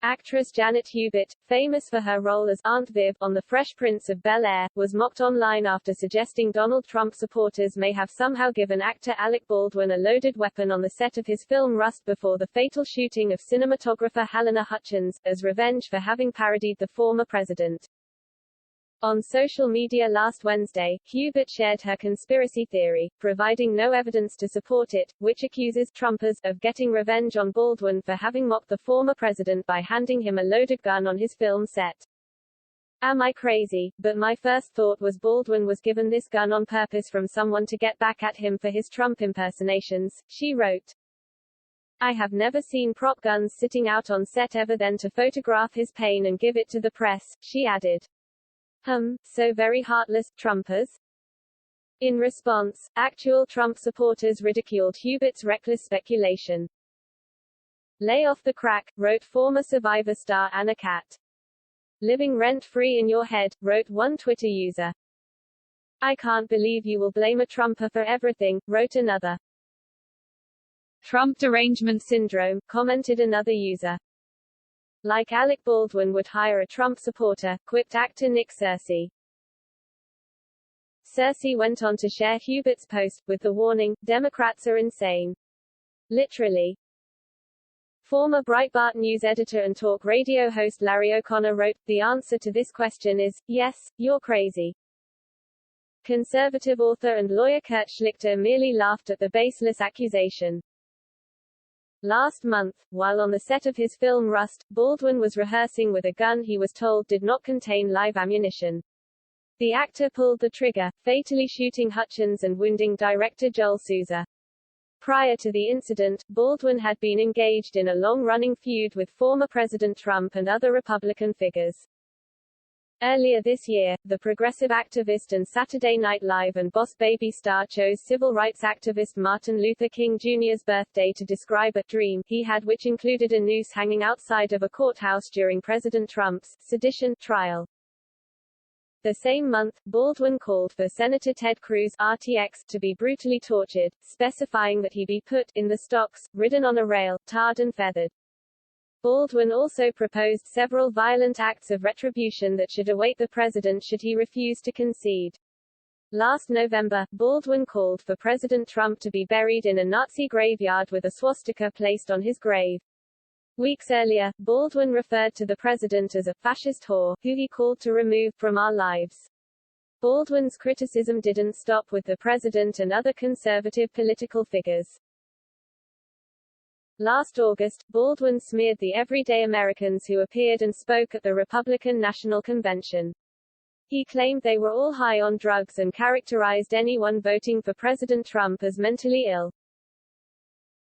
Actress Janet Hubert, famous for her role as Aunt Viv on The Fresh Prince of Bel-Air, was mocked online after suggesting Donald Trump supporters may have somehow given actor Alec Baldwin a loaded weapon on the set of his film Rust before the fatal shooting of cinematographer Halyna Hutchins, as revenge for having parodied the former president. On social media last Wednesday, Hubert shared her conspiracy theory, providing no evidence to support it, which accuses Trumpers of getting revenge on Baldwin for having mocked the former president by handing him a loaded gun on his film set. Am I crazy? But my first thought was Baldwin was given this gun on purpose from someone to get back at him for his Trump impersonations, she wrote. I have never seen prop guns sitting out on set ever then to photograph his pain and give it to the press, she added. So very heartless, Trumpers? In response, actual Trump supporters ridiculed Hubert's reckless speculation. Lay off the crack, wrote former Survivor star Anna Cat. Living rent-free in your head, wrote one Twitter user. I can't believe you will blame a Trumper for everything, wrote another. Trump derangement syndrome, commented another user. Like Alec Baldwin would hire a Trump supporter, quipped actor Nick Searcy. Searcy went on to share Hubert's post, with the warning, Democrats are insane. Literally. Former Breitbart News editor and talk radio host Larry O'Connor wrote, the answer to this question is, yes, you're crazy. Conservative author and lawyer Kurt Schlichter merely laughed at the baseless accusation. Last month, while on the set of his film Rust, Baldwin was rehearsing with a gun he was told did not contain live ammunition. The actor pulled the trigger, fatally shooting Hutchins and wounding director Joel Souza. Prior to the incident, Baldwin had been engaged in a long-running feud with former President Trump and other Republican figures. Earlier this year, the progressive activist and Saturday Night Live and Boss Baby star chose civil rights activist Martin Luther King Jr.'s birthday to describe a dream he had, which included a noose hanging outside of a courthouse during President Trump's sedition trial. The same month, Baldwin called for Senator Ted Cruz (RTX) to be brutally tortured, specifying that he be put in the stocks, ridden on a rail, tarred and feathered. Baldwin also proposed several violent acts of retribution that should await the president should he refuse to concede. Last November, Baldwin called for President Trump to be buried in a Nazi graveyard with a swastika placed on his grave. Weeks earlier, Baldwin referred to the president as a fascist whore, who he called to remove from our lives. Baldwin's criticism didn't stop with the president and other conservative political figures. Last August, Baldwin smeared the everyday Americans who appeared and spoke at the Republican National Convention. He claimed they were all high on drugs and characterized anyone voting for President Trump as mentally ill.